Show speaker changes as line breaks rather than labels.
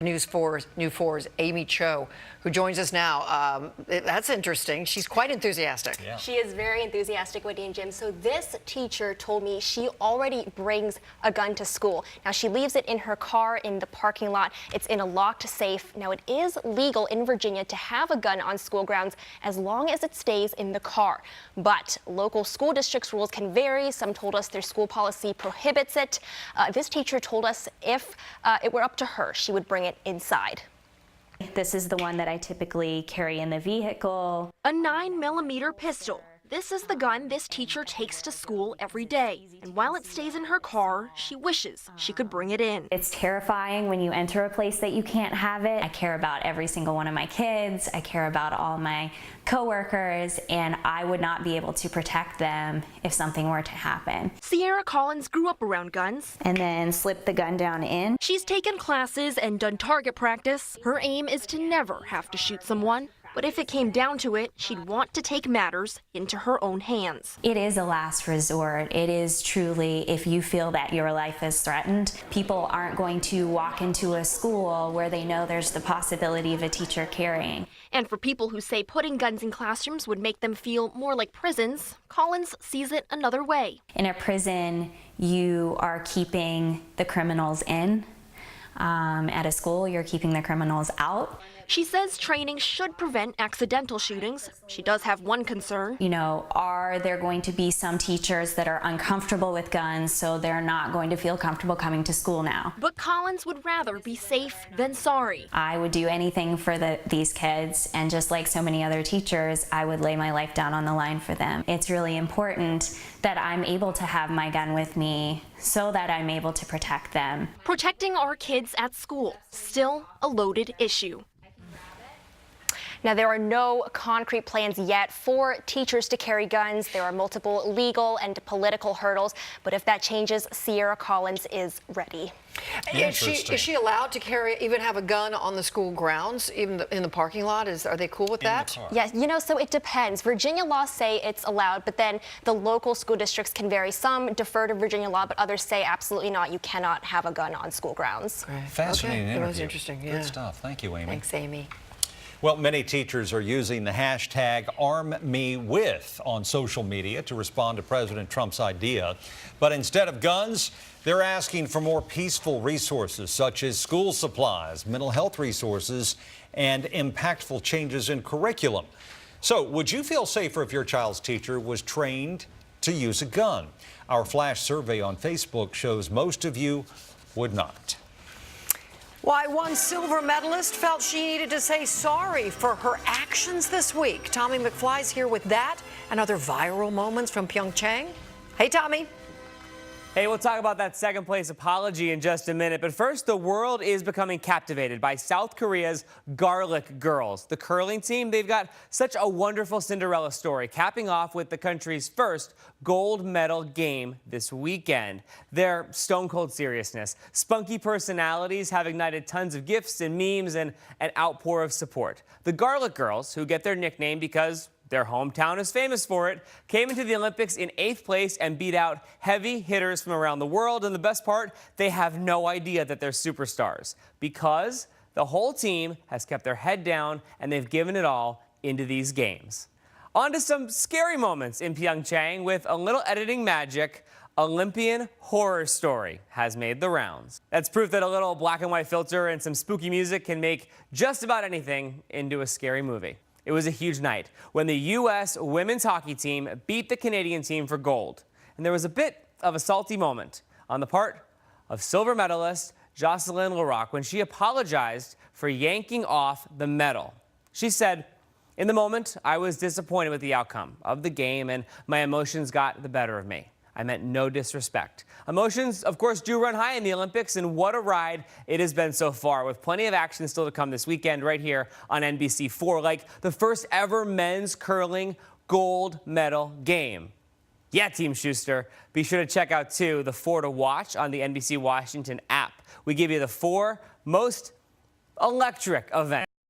News 4's Amy Cho, who joins us now. That's interesting. She's quite enthusiastic.
Yeah.
She is very enthusiastic, Wendy and Jim. So this teacher told me she already brings a gun to school. Now she leaves it in her car in the parking lot. It's in a locked safe. Now it is legal in Virginia to have a gun on school grounds as long as it stays in the car. But local school districts' rules can vary. Some told us their school policy prohibits it. This teacher told us if it were up to her, she would bring it inside.
This is the one that I typically carry in the vehicle.
A 9mm pistol. This is the gun this teacher takes to school every day. And while it stays in her car, she wishes she could bring it in.
It's terrifying when you enter a place that you can't have it. I care about every single one of my kids. I care about all my coworkers, and I would not be able to protect them if something were to happen.
Sierra Collins grew up around guns.
And then slip the gun down in.
She's taken classes and done target practice. Her aim is to never have to shoot someone. But if it came down to it, she'd want to take matters into her own hands.
It is a last resort. It is truly, if you feel that your life is threatened, people aren't going to walk into a school where they know there's the possibility of a teacher carrying.
And for people who say putting guns in classrooms would make them feel more like prisons, Collins sees it another way.
In a prison, you are keeping the criminals in. At a school, you're keeping the criminals out.
She says training should prevent accidental shootings. She does have one concern.
You know, are there going to be some teachers that are uncomfortable with guns, so they're not going to feel comfortable coming to school now?
But Collins would rather be safe than sorry.
I would do anything for these kids, and just like so many other teachers, I would lay my life down on the line for them. It's really important that I'm able to have my gun with me so that I'm able to protect them.
Protecting our kids at school, still a loaded issue. Now, there are no concrete plans yet for teachers to carry guns. There are multiple legal and political hurdles, but if that changes, Sierra Collins is ready.
Is she allowed to even have a gun on the school grounds, even in the parking lot? Are they cool with that?
Yes, you know, so it depends. Virginia laws say it's allowed, but then the local school districts can vary. Some defer to Virginia law, but others say absolutely not. You cannot have a gun on school grounds.
Right.
Fascinating
interview.
interview.
That was interesting. Yeah.
Good stuff. Thank you, Amy.
Thanks, Amy.
Well, many teachers are using the hashtag #ArmMeWith on social media to respond to President Trump's idea. But instead of guns, they're asking for more peaceful resources such as school supplies, mental health resources, and impactful changes in curriculum. So, would you feel safer if your child's teacher was trained to use a gun? Our flash survey on Facebook shows most of you would not.
Why one silver medalist felt she needed to say sorry for her actions this week. Tommy McFly's here with that and other viral moments from Pyeongchang. Hey, Tommy.
Hey, we'll talk about that second place apology in just a minute. But first, the world is becoming captivated by South Korea's Garlic Girls. The curling team, they've got such a wonderful Cinderella story, capping off with the country's first gold medal game this weekend. Their stone-cold seriousness, spunky personalities have ignited tons of gifts and memes and an outpour of support. The Garlic Girls, who get their nickname because their hometown is famous for it, came into the Olympics in 8th place and beat out heavy hitters from around the world. And the best part, they have no idea that they're superstars because the whole team has kept their head down and they've given it all into these games. On to some scary moments in Pyeongchang with a little editing magic. Olympian horror story has made the rounds. That's proof that a little black and white filter and some spooky music can make just about anything into a scary movie. It was a huge night when the U.S. women's hockey team beat the Canadian team for gold. And there was a bit of a salty moment on the part of silver medalist Jocelyn Larocque when she apologized for yanking off the medal. She said, "In the moment, I was disappointed with the outcome of the game and my emotions got the better of me. I meant no disrespect." Emotions, of course, do run high in the Olympics, and what a ride it has been so far, with plenty of action still to come this weekend right here on NBC4, like the first ever men's curling gold medal game. Yeah, Team Schuster. Be sure to check out, too, the 4 to watch on the NBC Washington app. We give you the 4 most electric events.